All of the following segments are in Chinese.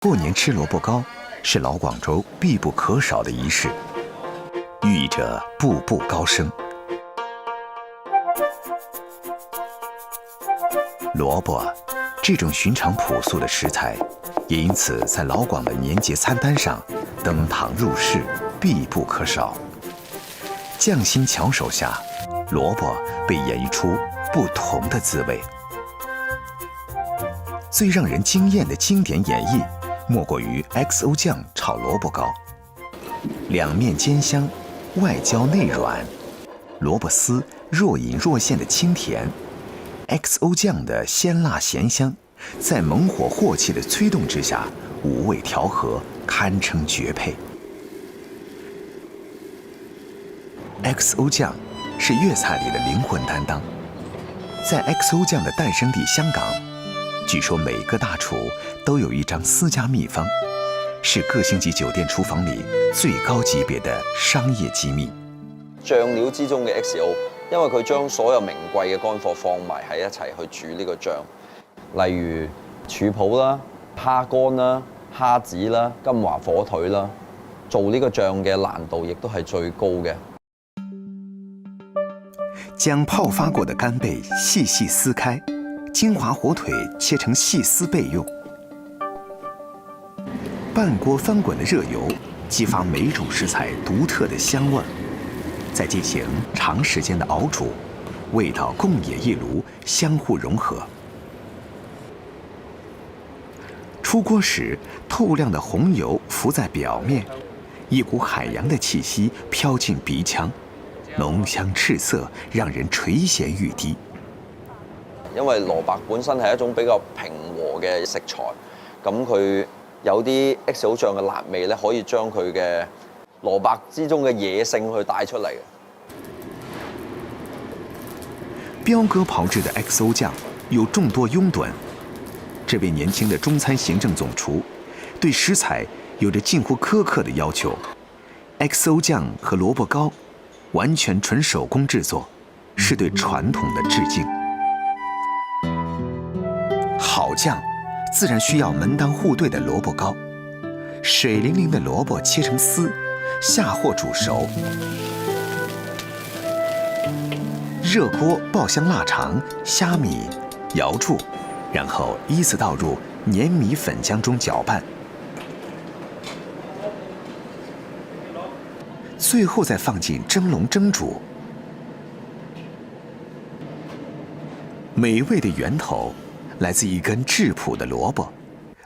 过年吃萝卜糕是老广州必不可少的仪式，寓意着步步高升。萝卜这种寻常朴素的食材，也因此在老广的年节餐单上登堂入室，必不可少。匠心巧手下，萝卜被演绎出不同的滋味。最让人惊艳的经典演绎，莫过于 XO 酱炒萝卜糕。两面煎香，外焦内软，萝卜丝若隐若现的清甜，XO 酱的鲜辣咸香，在猛火镬气的催动之下，五味调和，堪称绝配。XO 酱是粤菜里的灵魂担当，在 XO 酱的诞生地香港，据说每个大厨都有一张私家秘方，是各星级酒店廚房里最高級別嘅商業機密。醬料之中嘅 XO， 因為佢將所有名貴嘅乾貨放埋喺一齊去煮呢個醬，例如柱脯啦、蝦乾啦、蝦子啦、金華火腿啦，做呢個醬嘅難度亦都係最高嘅。將泡發過的乾貝細細撕開，金華火腿切成細絲備用。半鍋翻滾的熱油激發每種食材獨特的香味，再進行長時間的熬煮，味道共冶一爐，相互融合。出鍋時，透亮的紅油浮在表面，一股海洋的氣息飄進鼻腔，濃香赤色，讓人垂涎欲滴。因為蘿蔔本身係一種比較平和嘅食材，咁佢有啲 XO 醬嘅辣味咧，可以將佢嘅蘿蔔之中嘅野性去帶出嚟嘅。彪哥炮製的 XO 醬有眾多擁躉，這位年輕的中餐行政總廚對食材有着近乎苛刻的要求。XO 醬和蘿蔔糕完全純手工製作，是對傳統的致敬。好醬自然需要門當戶對的蘿蔔糕，水靈靈的蘿蔔切成絲，下鑊煮熟。熱鍋爆香臘腸、蝦米，搖住，然後依次倒入粘米粉漿中攪拌，最後再放進蒸籠蒸煮。美味的源頭來自一根質樸的蘿蔔，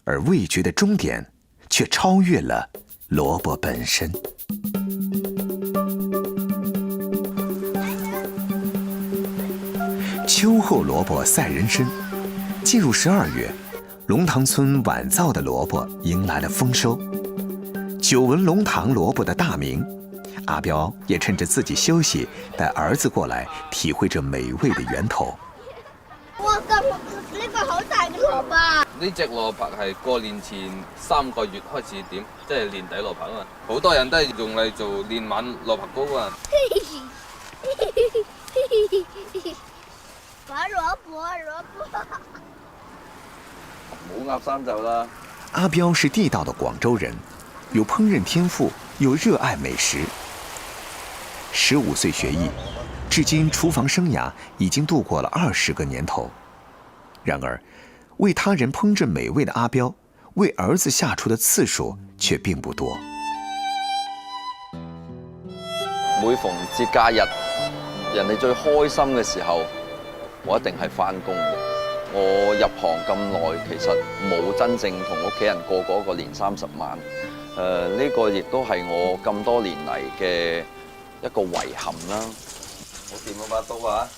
而味覺的終點卻超越了蘿蔔本身。秋後蘿蔔賽人參，進入12月，龍塘村晚造的蘿蔔迎來了豐收。久聞龍塘蘿蔔的大名，阿彪也趁着自己休息，帶兒子過來體會這美味的源頭。哇！呢個好大嘅蘿蔔。呢隻蘿蔔係過年前3個月開始點，即係年底蘿蔔啊嘛。好多人都係用嚟做年晚蘿蔔糕啊。玩蘿蔔。冇鴨三就啦。阿彪是地道的廣州人，有烹飪天賦，又熱愛美食。15歲學藝，至今廚房生涯已經度過了20個年頭。然而，為他人烹飪美味的阿彪，為兒子下廚的次數卻並不多。每逢節假日，人哋最開心嘅時候，我一定係返工嘅。我入行咁耐，其實冇真正同屋企人過過一個年30晚。呢個亦都係我咁多年嚟嘅一個遺憾啦。我掂嗰把刀啊！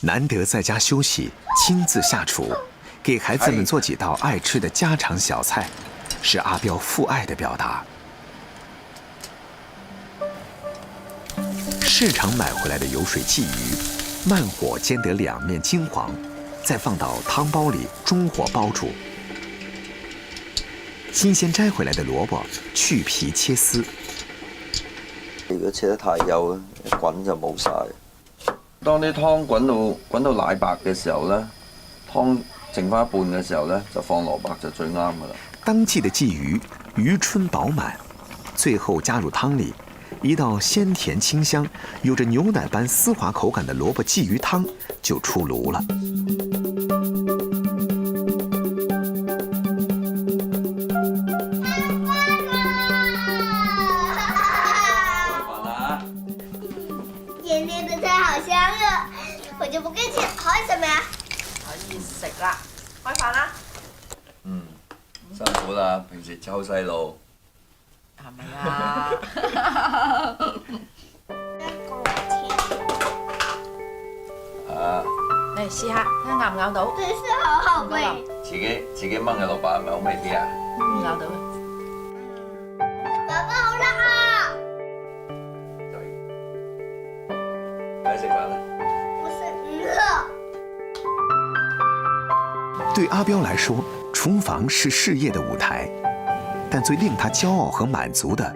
難得在家休息，親自下廚，給孩子們做幾道愛吃的家常小菜，是阿彪父愛的表達。市場買回來的油水鯽魚，慢火煎得兩面金黃，再放到湯包裡中火煲煮。新鮮摘回來的蘿蔔，去皮切絲。如果切得太幼，一滾就冇晒。當啲湯滾到奶白嘅時候咧，湯剩翻一半嘅時候咧，就放蘿蔔就最啱噶啦。當季的鯽魚，魚春飽滿，最後加入湯裡，一道鮮甜清香、有着牛奶般絲滑口感的蘿蔔鯽魚湯就出爐了。甜甜的菜好香啊！我就不跟你開什麼呀？可以食啦，開飯啦。辛苦啦，平時湊細路。係咪啊？嚟試下，睇下咬唔咬到。真是好好味。自己炆嘅蘿蔔係咪好味啲啊？咬到啊！爸爸好辣啊！快食飯啦！不是，餓。對阿彪來說，廚房是事業的舞台，但最令他驕傲和滿足的，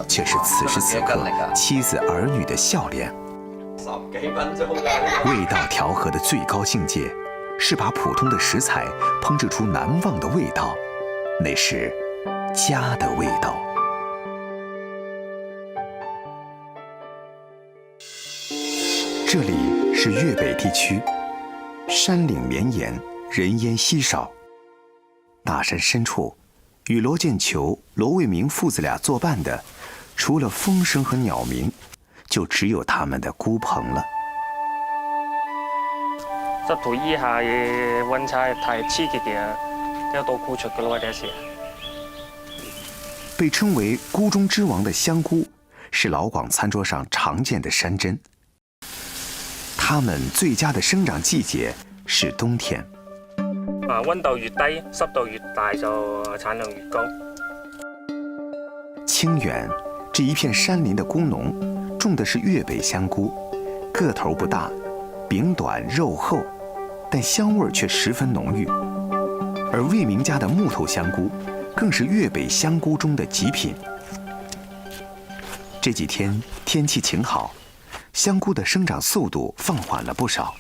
卻是此時此刻妻子兒女的笑臉。10幾分鐘。味道調和的最高境界，是把普通的食材烹製出難忘的味道，那是家的味道。這裡是粵北地區，山嶺綿延，人煙稀少。大山深處，與羅建球、羅衛明父子倆作伴的，除了風聲和鳥鳴，就只有他們的孤棚了。10度以下嘅溫差太刺激嘅，都到沽出嘅咯，這是。被稱為菇中之王的香菇，是老廣餐桌上常見的山珍。它們最佳的生長季節是冬天。溫度越低，濕度越大，就產量越高。清遠這一片山林的菇農種的是粵北香菇，個頭不大，柄短肉厚，但香味卻十分濃郁。而衛明家的木頭香菇更是粵北香菇中的極品。這幾天天氣晴好，香菇的生長速度放緩了不少。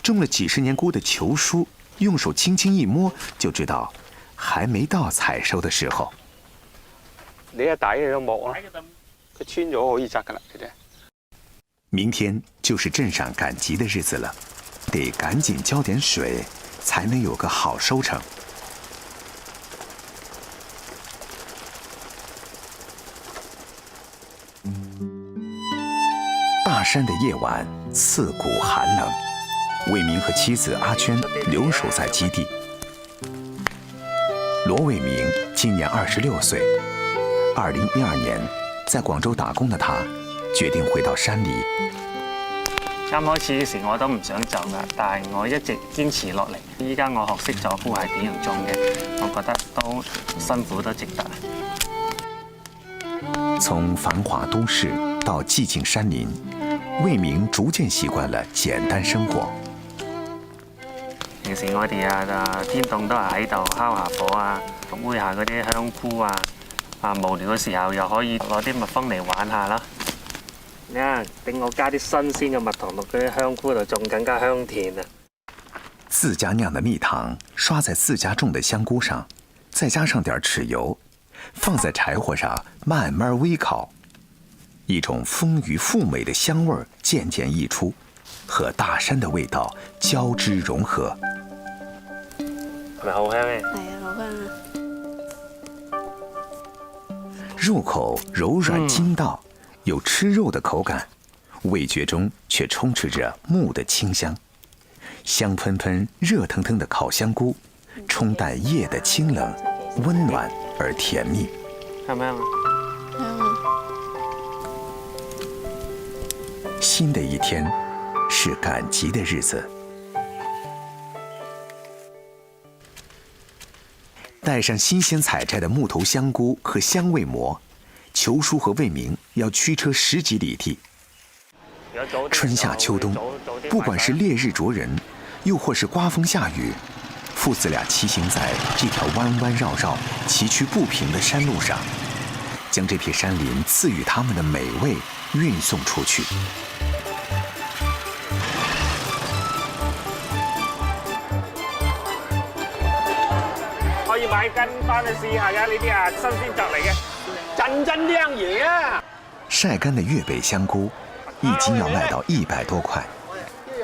種了幾十年菇的球叔用手輕輕一摸，就知道還沒到採收的時候。你一打你都冇啊，佢穿咗可以摘噶啦，佢哋。明天就是鎮上趕集的日子了，得趕緊澆點水，才能有個好收成。大山的夜晚刺骨寒冷，衛明和妻子阿娟留守在基地。羅衛明今年26歲，2012年在廣州打工的他，決定回到山裏。啱開始時我都唔想走噶，但係我一直堅持落嚟。依家我學識咗菇係點樣種嘅，我覺得都辛苦都值得。從繁華都市到寂靜山林，衛明逐漸習慣了簡單生活。平時我哋天凍都係喺度烤下火啊，煨下嗰啲香菇啊，無聊嘅時候又可以攞啲蜜蜂嚟玩下啦。你睇，等我加啲新鮮嘅蜜糖落嗰啲香菇度，仲更加香甜啊！自家釀的蜜糖刷在自家種的香菇上，再加上點豉油，放在柴火上慢慢微烤，一種豐腴富美的香味漸漸溢出，和大山的味道交織融合。係咪好香嘅？係啊，好香啊！入口柔軟筋道，有吃肉的口感，味覺中卻充斥着木的清香。香噴噴、熱騰騰的烤香菇，沖淡夜的清冷，溫暖而甜蜜。係咪啊？香啊！新的一天，是趕集的日子。帶上新鮮採摘的木頭香菇和香味膜，球叔和衛明要驅車10幾里地。春夏秋冬，不管是烈日灼人，又或是刮風下雨，父子倆騎行在這條彎彎繞繞、崎嶇不平的山路上，將這片山林賜予他們的美味運送出去。可以買斤翻去試下㗎，呢啲啊新鮮摘嚟嘅，真靚嘢啊！晒干的粤北香菇，一斤要卖到100多块。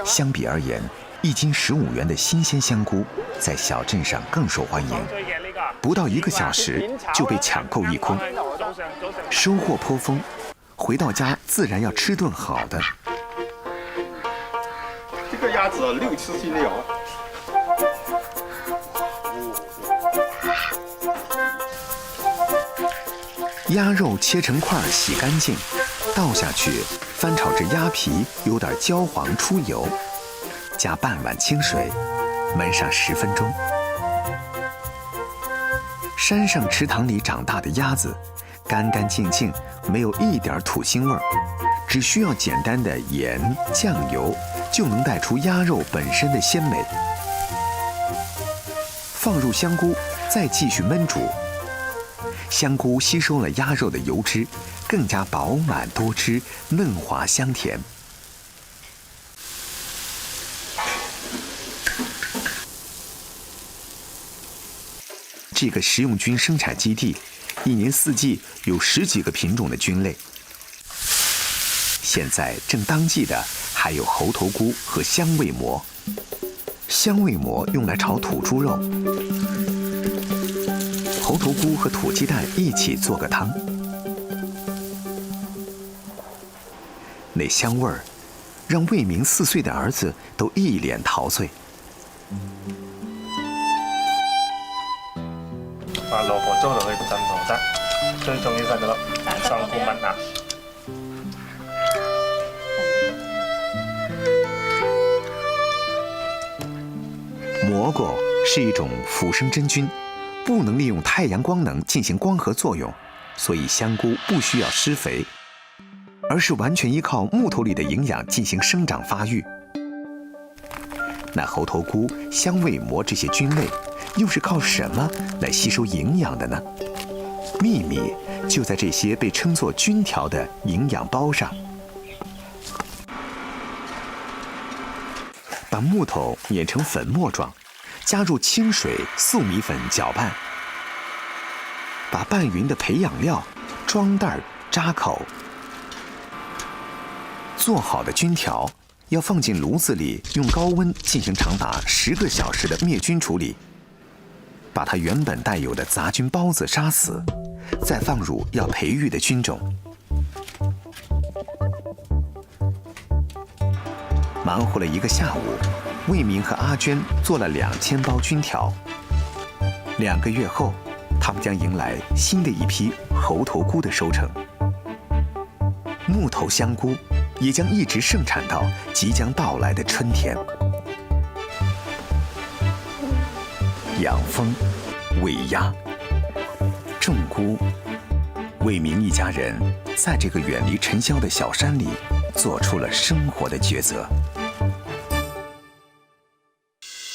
相比而言，1斤15元的新鲜香菇在小镇上更受欢迎，不到1个小时就被抢购一空，收获颇丰。回到家自然要吃顿好的。这个鸭子6、7斤了。鸭肉切成块，洗干净，倒下去，翻炒至鸭皮有点焦黄出油，加半碗清水，焖上10分钟。山上池塘里长大的鸭子，干干净净，没有一点土腥味儿，只需要简单的盐、酱油，就能带出鸭肉本身的鲜美。放入香菇，再继续焖煮。香菇吸收了鸭肉的油脂，更加饱满多汁，嫩滑香甜。这个食用菌生产基地，一年四季有10几个品种的菌类。现在正当季的还有猴头菇和香味蘑。香味蘑用来炒土猪肉，猴头菇和土鸡蛋一起做个汤，那香味儿让魏明4岁的儿子都一脸陶醉。把蘿蔔糟落去浸糖汁，最重要就係上菇蜜啊！蘑菇是一种腐生真菌，不能利用太阳光能进行光合作用，所以香菇不需要施肥，而是完全依靠木头里的营养进行生长发育。那猴头菇、香味蘑这些菌类，又是靠什么来吸收营养的呢？秘密就在这些被称作菌条的营养包上。把木头碾成粉末状，加入清水、粟米粉搅拌，把拌匀的培养料装袋扎口。做好的菌条要放进炉子里，用高温进行长达10个小时的灭菌处理，把它原本带有的杂菌孢子杀死，再放入要培育的菌种。忙活了1个下午，魏明和阿娟做了2000包菌条。2个月后，他们将迎来新的一批猴头菇的收成。木头香菇也将一直盛产到即将到来的春天。养蜂、喂鸭、种菇，魏明一家人在这个远离尘嚣的小山里做出了生活的抉择。